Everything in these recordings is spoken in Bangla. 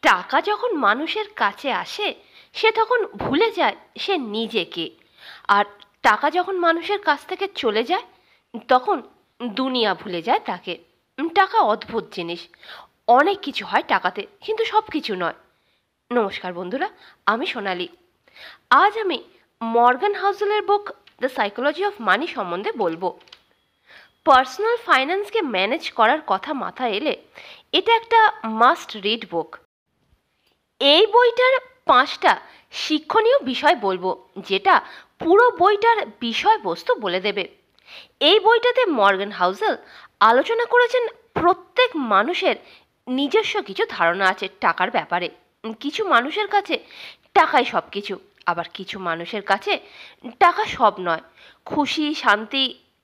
টাকা যখন মানুষের কাছে আসে সে তখন ভুলে যায় সে নিজেকে, আর টাকা যখন মানুষের কাছ থেকে চলে যায় তখন দুনিয়া ভুলে যায় তাকে। টাকা অদ্ভুত জিনিস, অনেক কিছু হয় টাকাতে, কিন্তু সব কিছু নয়। নমস্কার বন্ধুরা, আমি সোনালি। আজ আমি মর্গান হাউসেলের book the psychology of money সম্বন্ধে বলবো। পার্সোনাল ফাইন্যান্সকে ম্যানেজ করার কথা মাথায় এলে এটা একটা মাস্ট রিড বুক। এই বইটার 5টা শিক্ষণীয় বিষয় বলবো, যেটা পুরো বইটার বিষয়বস্তু বলে দেবে। এই বইটাতে মর্গান হাউসেল আলোচনা করেছেন প্রত্যেক মানুষের নিজস্ব কিছু ধারণা আছে টাকার ব্যাপারে। কিছু মানুষের কাছে টাকাই সব কিছু, আবার কিছু মানুষের কাছে টাকা সব নয়, খুশি শান্তি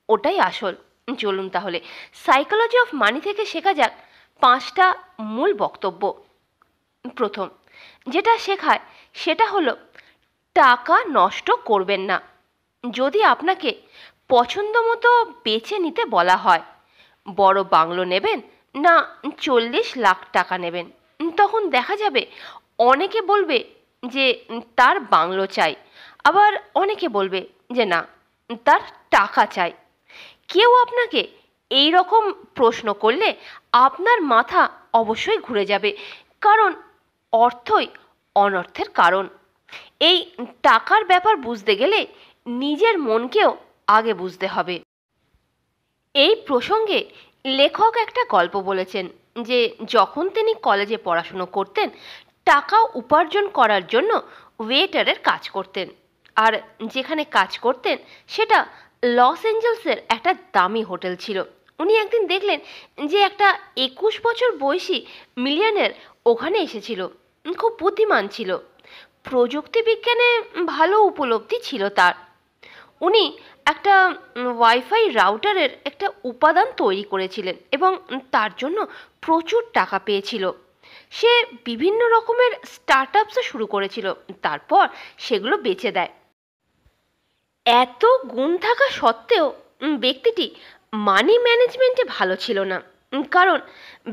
ওটাই আসল। চলুন তাহলে সাইকোলজি অফ মানি থেকে শেখা যাক 5টা মূল বক্তব্য। প্রথম যেটা শেখায় সেটা হলো টাকা নষ্ট করবেন না। যদি আপনাকে পছন্দ মতো বেছে নিতে বলা হয়, বড় বাংলো নেবেন না 40 লাখ টাকা নেবেন, তখন দেখা যাবে অনেকে বলবে যে তার বাংলো চাই, আবার অনেকে বলবে যে না, তার টাকা চাই। কেউ আপনাকে এই রকম প্রশ্ন করলে আপনার মাথা অবশ্যই ঘুরে যাবে, কারণ অর্থই অনর্থের কারণ। এই টাকার ব্যাপার বুঝতে গেলে নিজের মনকেও আগে বুঝতে হবে। এই প্রসঙ্গে লেখক একটা গল্প বলেছেন যে যখন তিনি কলেজে পড়াশুনো করতেন, টাকা উপার্জন করার জন্য ওয়েটারের কাজ করতেন, আর যেখানে কাজ করতেন সেটা লস অ্যাঞ্জেলসের একটা দামি হোটেল ছিল। উনি একদিন দেখলেন যে একটা 21 বছর বয়সী মিলিয়নের ওখানে এসেছিল। খুব বুদ্ধিমান ছিল, প্রযুক্তি বিজ্ঞানে ভালো উপলব্ধি ছিল তার। উনি একটা ওয়াইফাই রাউটারের একটা উপাদান তৈরি করেছিলেন এবং তার জন্য প্রচুর টাকা পেয়েছিল। সে বিভিন্ন রকমের স্টার্টআপসও শুরু করেছিল, তারপর সেগুলো বেচে দেয়। এত গুণ থাকা সত্ত্বেও ব্যক্তিটি মানি ম্যানেজমেন্টে ভালো ছিল না, কারণ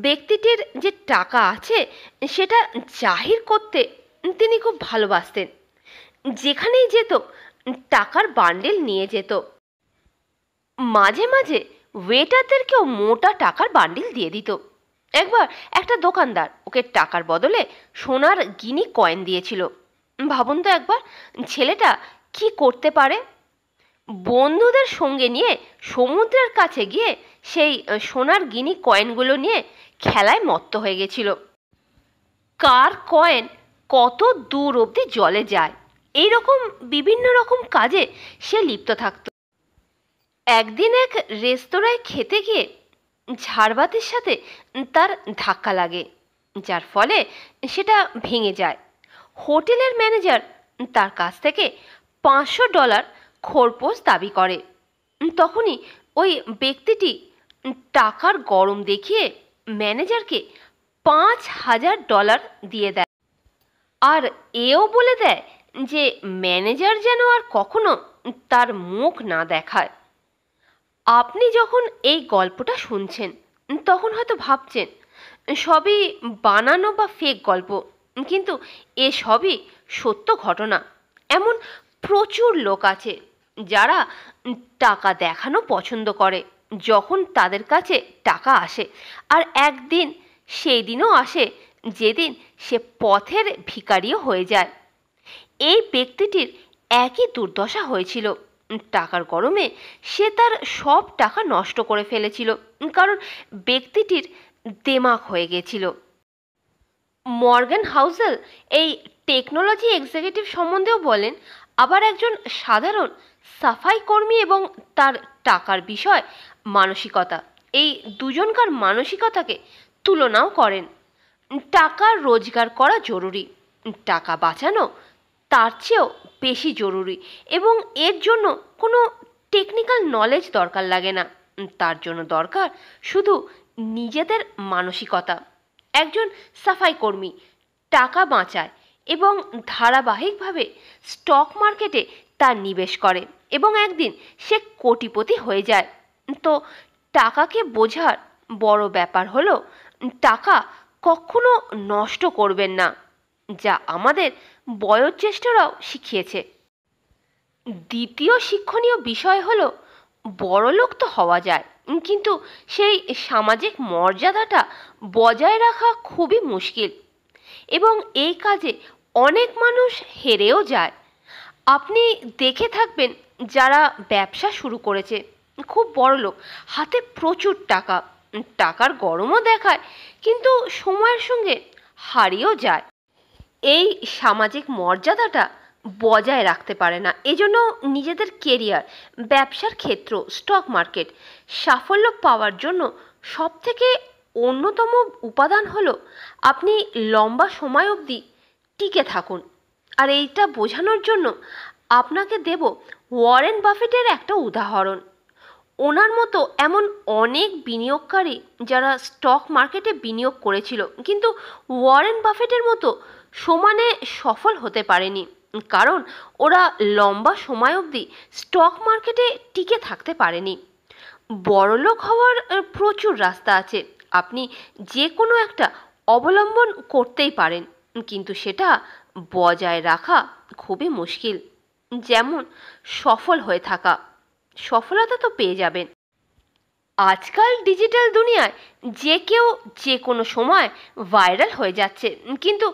ব্যক্তিটির যে টাকা আছে সেটা জাহির করতে তিনি খুব ভালোবাসতেন। যেখানেই যেত টাকার বান্ডেল নিয়ে যেত। মাঝে মাঝে ওয়েটারদেরকেও মোটা টাকার বান্ডিল দিয়ে দিত। একবার একটা দোকানদার ওকে টাকার বদলে সোনার গিনি কয়েন দিয়েছিল। ভাবুন তো একবার, ছেলেটা কি করতে পারে। বন্ধুদের সঙ্গে নিয়ে সমুদ্রের কাছে গিয়ে সেই সোনার গিনি কয়েনগুলো নিয়ে খেলায় মত্ত হয়ে গেছিল। কার কয়েন কত দূর অবধি জলে যায়, এইরকম বিভিন্ন রকম কাজে সে লিপ্ত থাকত। একদিন এক রেস্তোরাঁয় খেতে গিয়ে ঝাড়বাতির সাথে তার ধাক্কা লাগে, যার ফলে সেটা ভেঙে যায়। হোটেলের ম্যানেজার তার কাছ থেকে $500 খোরপোশ দাবি করে। তখনই ওই ব্যক্তিটি টাকার গরম দেখিয়ে ম্যানেজারকে $5000 দিয়ে দেয়, আর এও বলে দেয় যে ম্যানেজার যেন আর কখনো তার মুখ না দেখায়। আপনি যখন এই গল্পটা শুনছেন তখন হয়তো ভাবছেন সবই বানানো বা ফেক গল্প, কিন্তু এ সবই সত্য ঘটনা। এমন প্রচুর লোক আছে যারা টাকা দেখানো পছন্দ করে যখন তাদের কাছে টাকা আসে, আর একদিন সেই দিনও আসে যেদিন সে পথের ভিখারিও হয়ে যায়। এই ব্যক্তিটির একই দুর্দশা হয়েছিল। টাকার গরমে সে তার সব টাকা নষ্ট করে ফেলেছিল, কারণ ব্যক্তিটির দেমাগ হয়ে গেছিল। মর্গান হাউসেল এই টেকনোলজি এক্সিকিউটিভ সম্বন্ধেও বলেন, আবার একজন সাধারণ সাফাই কর্মী এবং তার টাকার বিষয় মানসিকতা, এই দুজনকার মানসিকতাকে তুলনাও করেন। টাকা রোজগার করা জরুরি, টাকা বাঁচানো তার চেয়েও বেশি জরুরি, এবং এর জন্য কোনো টেকনিক্যাল নলেজ দরকার লাগে না। তার জন্য দরকার শুধু নিজেদের মানসিকতা। একজন সাফাই কর্মী টাকা বাঁচায় এবং ধারাবাহিকভাবে স্টক মার্কেটে তার নিবেশ করে এবং একদিন সে কোটিপতি হয়ে যায়। তো টাকাকে বোঝার বড় ব্যাপার হলো টাকা কখনো নষ্ট করবেন না, যা আমাদের বয়োজ্যেষ্ঠরাও শিখিয়েছে। দ্বিতীয় শিক্ষণীয় বিষয় হলো, বড়লোক তো হওয়া যায়, কিন্তু সেই সামাজিক মর্যাদাটা বজায় রাখা খুবই মুশকিল, এবং এই কাজে অনেক মানুষ হেরেও যায়। আপনি দেখে থাকবেন, যারা ব্যবসা শুরু করেছে, খুব বড়লোক, হাতে প্রচুর টাকা, টাকার গরমও দেখায়, কিন্তু সময়ের সঙ্গে হারিয়েও যায়। এই সামাজিক মর্যাদাটা বজায় রাখতে পারে না। এজন্য নিজেদের কেরিয়ার, ব্যবসার ক্ষেত্র, স্টক মার্কেট সাফল্য পাওয়ার জন্য সবথেকে অন্যতম উপাদান হলো আপনি লম্বা সময় অবধি টিকে থাকুন। আর এইটা বোঝানোর জন্য আপনাকে দেব ওয়ারেন বাফেটের একটা উদাহরণ। ওনার মতো এমন অনেক বিনিয়োগকারী যারা স্টক মার্কেটে বিনিয়োগ করেছিল, কিন্তু ওয়ারেন বাফেটের মতো সমানে সফল হতে পারেনি, কারণ ওরা লম্বা সময় অবধি স্টক মার্কেটে টিকে থাকতে পারেনি। বড়লোক হওয়ার প্রচুর রাস্তা আছে, আপনি যে কোনো একটা অবলম্বন করতেই পারেন, কিন্তু সেটা বজায় রাখা খুবই মুশকিল। যেমন সফল হয়ে থাকা, সফলতা তো পেয়ে যাবেন। আজকাল ডিজিটাল দুনিয়ায় যে কেউ যে কোনো সময় ভাইরাল হয়ে যাচ্ছে, কিন্তু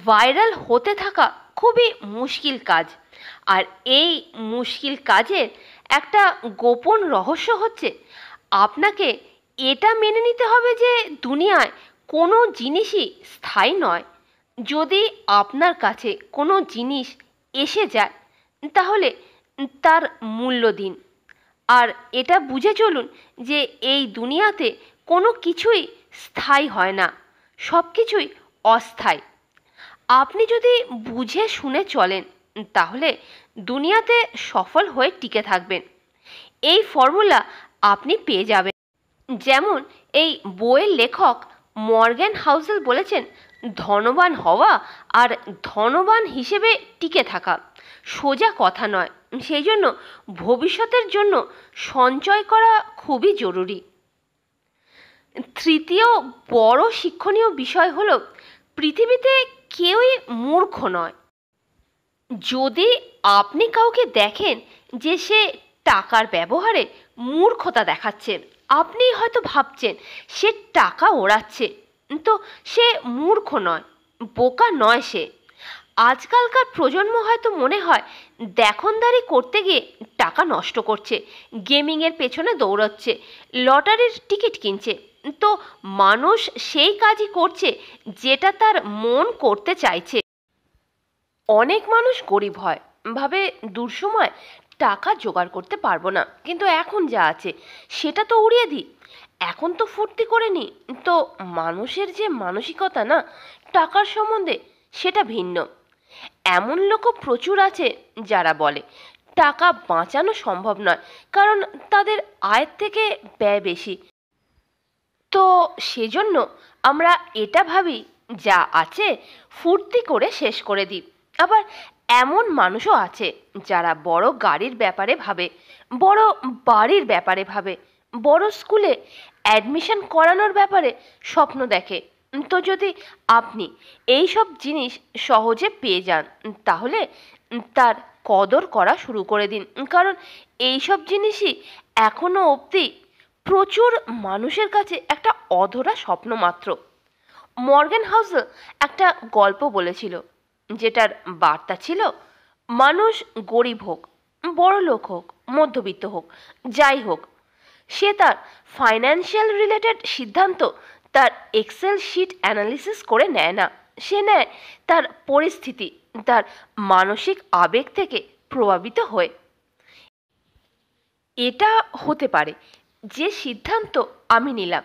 ভাইরাল হতে থাকা খুবই মুশকিল কাজ। আর এই মুশকিল কাজের একটা গোপন রহস্য হচ্ছে, আপনাকে এটা মেনে নিতে হবে যে দুনিয়ায় কোনো জিনিসই স্থায়ী নয়। যদি আপনার কাছে কোনো জিনিস এসে যায়, তাহলে তার মূল্য দিন। আর এটা বুঝে চলুন যে এই দুনিয়াতে কোনো কিছুই স্থায়ী হয় না, সব কিছুই অস্থায়ী। আপনি যদি বুঝে শুনে চলেন, তাহলে দুনিয়াতে সফল হয়ে টিকে থাকবেন। এই ফর্মুলা আপনি পেয়ে যাবেন। যেমন এই বইয়ের লেখক মর্গ্যান হাউসেল বলেছেন, ধনবান হওয়া আর ধনবান হিসেবে টিকে থাকা সোজা কথা নয়। সেই জন্য ভবিষ্যতের জন্য সঞ্চয় করা খুবই জরুরি। তৃতীয় বড় শিক্ষণীয় বিষয় হলো, পৃথিবীতে কেউই মূর্খ নয়। যদি আপনি কাউকে দেখেন যে সে টাকার ব্যবহারে মূর্খতা দেখাচ্ছে, আপনি হয়তো ভাবছেন সে টাকা ওড়াচ্ছে, তো সে মূর্খ নয়, বোকা নয় সে। আজকালকার প্রজন্ম হয়তো মনে হয় দেখনদারি করতে গিয়ে টাকা নষ্ট করছে, গেমিংয়ের পেছনে দৌড়াচ্ছে, লটারির টিকিট কিনছে। তো মানুষ সেই কাজই করছে যেটা তার মন করতে চাইছে। অনেক মানুষ গরিব হয়, ভাবে দুঃসময় টাকা জোগাড় করতে পারবো না, কিন্তু এখন যা আছে সেটা তো উড়িয়ে দিই, এখন তো ফুর্তি করে নি। তো মানুষের যে মানসিকতা না টাকার সম্বন্ধে, সেটা ভিন্ন। এমন লোকও প্রচুর আছে যারা বলে টাকা বাঁচানো সম্ভব নয়, কারণ তাদের আয়ের থেকে ব্যয় বেশি। তো সেজন্য আমরা এটা ভাবি যা আছে ফুর্তি করে শেষ করে দিই। আবার এমন মানুষও আছে যারা বড় গাড়ির ব্যাপারে ভাবে, বড় বাড়ির ব্যাপারে ভাবে, বড় স্কুলে অ্যাডমিশন করানোর ব্যাপারে স্বপ্ন দেখে। তো যদি আপনি এই সব জিনিস সহজে পেয়ে যান, তাহলে তার কদর করা শুরু করে দিন, কারণ এই সব জিনিসই এখনো অবধি প্রচুর মানুষের কাছে একটা অধরা স্বপ্ন মাত্র। মর্গ্যান হাউসেল একটা গল্প বলেছিল, যেটার বার্তা ছিল, মানুষ গরিব হোক, বড় লোক হোক, মধ্যবিত্ত হোক, যাই হোক, সে তার ফাইন্যান্সিয়াল রিলেটেড সিদ্ধান্ত তার এক্সেল শিট অ্যানালিসিস করে নেয় না, সে নেয় তার পরিস্থিতি, তার মানসিক আবেগ থেকে প্রভাবিত হয়ে। এটা হতে পারে যে সিদ্ধান্ত আমি নিলাম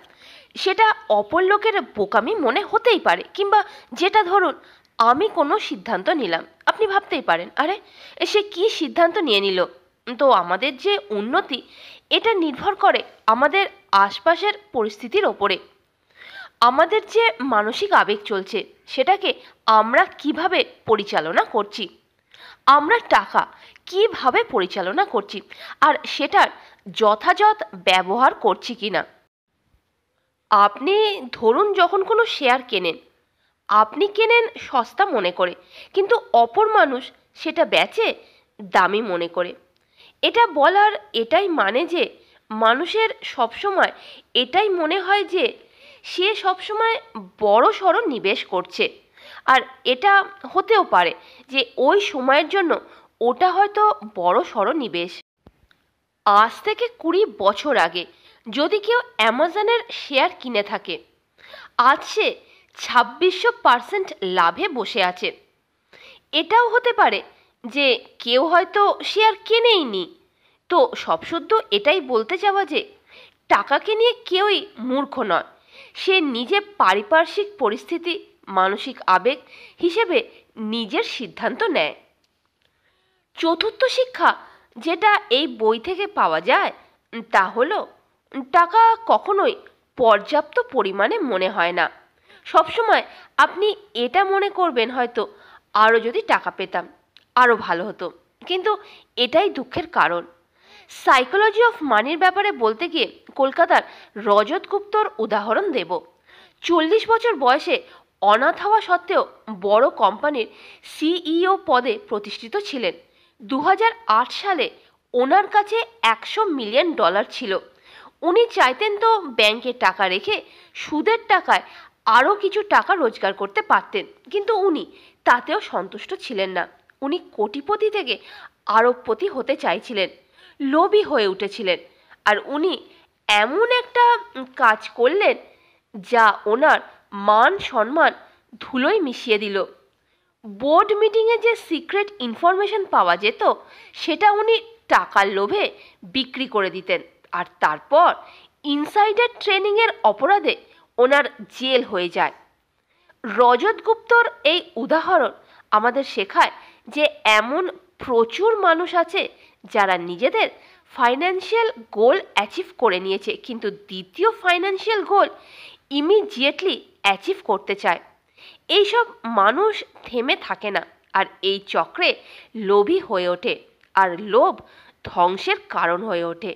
সেটা অপর লোকের বোকামি মনে হতেই পারে, কিংবা যেটা ধরুন আমি কোনো সিদ্ধান্ত নিলাম, আপনি ভাবতেই পারেন আরে সে কি সিদ্ধান্ত নিয়ে নিল। তো আমাদের যে উন্নতি, এটা নির্ভর করে আমাদের আশপাশের পরিস্থিতির ওপরে। আমাদের যে মানসিক আবেগ চলছে সেটাকে আমরা কিভাবে পরিচালনা করছি, আমরা টাকা কিভাবে পরিচালনা করছি, আর সেটার যথাযথ ব্যবহার করছি কিনা। আপনি ধরুন যখন কোনো শেয়ার কেনেন, আপনি কেনেন সস্তা মনে করে, কিন্তু অপর মানুষ সেটা বেচে দামি মনে করে। এটা বলার এটাই মানে যে মানুষের সবসময় এটাই মনে হয় যে সে সবসময় বড় সড় নিবেশ করছে, আর এটা হতেও পারে যে ওই সময়ের জন্য ওটা হয়তো বড় সড় নিবেশ। আজ থেকে 20 বছর আগে যদি কেউ অ্যামাজনের শেয়ার কিনে থাকে, আজ সে 2600% লাভে বসে আছে। এটাও হতে পারে যে কেউ হয়তো শেয়ার কেনেই নি। তো সবশুদ্ধ এটাই বলতে চাওয়া যে টাকাকে নিয়ে কেউই মূর্খ নয়, সে নিজে পারিপার্শ্বিক পরিস্থিতি, মানসিক আবেগ হিসেবে নিজের সিদ্ধান্ত নেয়। চতুর্থ শিক্ষা যেটা এই বই থেকে পাওয়া যায় তা হলো টাকা কখনোই পর্যাপ্ত পরিমাণে মনে হয় না। সবসময় আপনি এটা মনে করবেন হয়তো আরও যদি টাকা পেতাম আরও ভালো হতো, কিন্তু এটাই দুঃখের কারণ। সাইকোলজি অফ মানির ব্যাপারে বলতে গিয়ে কলকাতার রজত গুপ্তর উদাহরণ দেব। 40 বছর বয়সে অনাথ হওয়া সত্ত্বেও বড় কোম্পানির সিইও পদে প্রতিষ্ঠিত ছিলেন। 2008 সালে ওনার কাছে $100 মিলিয়ন ছিল। উনি চাইতেন তো ব্যাংকে টাকা রেখে সুদের টাকায় আরও কিছু টাকা রোজগার করতে পারতেন, কিন্তু উনি তাতেও সন্তুষ্ট ছিলেন না। উনি কোটিপতি থেকে আরবপতি হতে চাইছিলেন, লোভী হয়ে উঠেছিলেন। আর উনি এমন একটা কাজ করলেন যা ওনার মান সম্মান ধুলোয় মিশিয়ে দিল। বোর্ড মিটিংয়ে যে সিক্রেট ইনফরমেশন পাওয়া যেত সেটা উনি টাকার লোভে বিক্রি করে দিতেন, আর তারপর ইনসাইডার ট্রেনিংয়ের অপরাধে ওনার জেল হয়ে যায়। রজত গুপ্তর এই উদাহরণ আমাদের শেখায় যে এমন প্রচুর মানুষ আছে যারা নিজেদের ফাইন্যান্সিয়াল গোল অ্যাচিভ করে নিয়েছে, কিন্তু দ্বিতীয় ফাইন্যান্সিয়াল গোল ইমিডিয়েটলি অ্যাচিভ করতে চায়। এইসব মানুষ থেমে থাকে না, আর এই চক্রে লোভী হয়ে ওঠে, আর লোভ ধ্বংসের কারণ হয়ে ওঠে।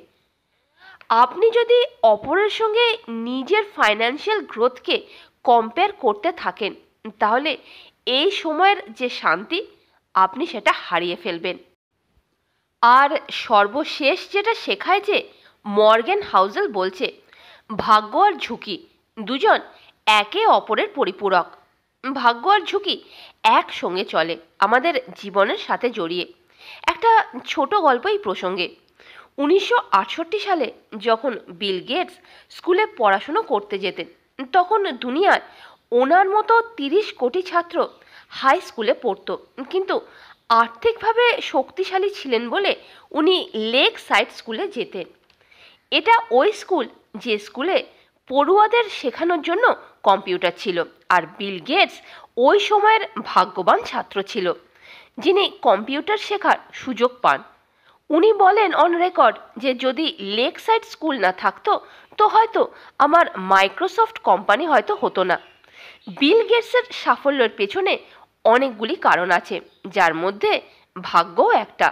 আপনি যদি অপরের সঙ্গে নিজের ফাইন্যান্সিয়াল গ্রোথকে কম্পেয়ার করতে থাকেন, তাহলে এই সময়ের যে শান্তি আপনি সেটা হারিয়ে ফেলবেন। আর সর্বশেষ যেটা শেখায় যে মর্গ্যান হাউজেল বলছে, ভাগ্য আর ঝুঁকি দুজন একে অপরের পরিপূরক। ভাগ্য আর ঝুঁকি একসঙ্গে চলে, আমাদের জীবনের সাথে জড়িয়ে। একটা ছোট গল্প এই প্রসঙ্গে। 1968 সালে যখন বিল গেটস স্কুলে পড়াশুনো করতে যেতেন, তখন দুনিয়ার ওনার মতো 30 কোটি ছাত্র হাই স্কুলে পড়তো, কিন্তু আর্থিকভাবে শক্তিশালী ছিলেন বলে উনি লেক সাইড স্কুলে যেতেন। এটা ওই স্কুল যে স্কুলে পড়ুয়াদের শেখানোর জন্য কম্পিউটার ছিল, আর বিল গেটস ওই সময়ের ভাগ্যবান ছাত্র ছিল যিনি কম্পিউটার শেখার সুযোগ পান। উনি বলেন অন রেকর্ড যে যদি লেক সাইড স্কুল না থাকতো তো হয়তো আমার মাইক্রোসফট কোম্পানি হয়তো হতো না। বিল গেটসের সাফল্যের পেছনে অনেকগুলি কারণ আছে, যার মধ্যে ভাগ্যও একটা।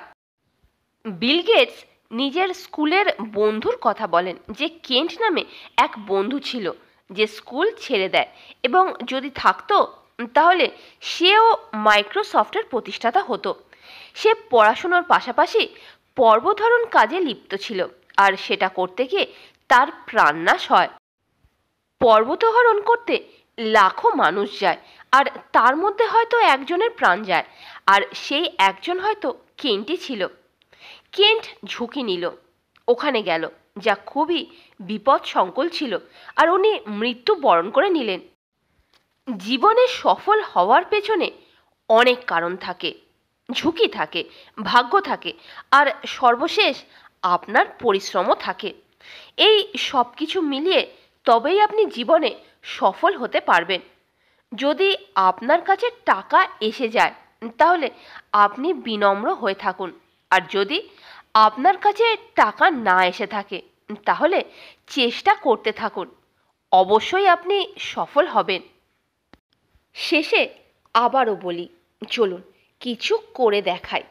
বিল গেটস নিজের স্কুলের বন্ধুর কথা বলেন যে কেন্ট নামে এক বন্ধু ছিল যে স্কুল ছেড়ে দেয়, এবং যদি থাকতো তাহলে সেও মাইক্রোসফটের প্রতিষ্ঠাতা হতো। সে পড়াশোনার পাশাপাশি পর্বতারোহণ কাজে লিপ্ত ছিল, আর সেটা করতে গিয়ে তার প্রাণনাশ হয়। পর্বতারোহণ করতে লাখো মানুষ যায়, আর তার মধ্যে হয়তো একজনের প্রাণ যায়, আর সেই একজন হয়তো কেন্টই ছিল। কেন্ট ঝুঁকি নিল, ওখানে গেল, যা খুবই বিপদসংকুল ছিল, আর উনি মৃত্যু বরণ করে নিলেন। জীবনে সফল হওয়ার পেছনে অনেক কারণ থাকে, ঝুঁকি থাকে, ভাগ্য থাকে, আর সর্বশেষ আপনার পরিশ্রমও থাকে। এই সব কিছু মিলিয়ে তবেই আপনি জীবনে সফল হতে পারবেন। যদি আপনার কাছে টাকা এসে যায় তাহলে আপনি বিনম্র হয়ে থাকুন, আর যদি আপনার কাছে টাকা না এসে থাকে তাহলে চেষ্টা করতে থাকুন, অবশ্যই আপনি সফল হবেন। শেষে আবারও বলি, চলুন কিছু করে দেখাই।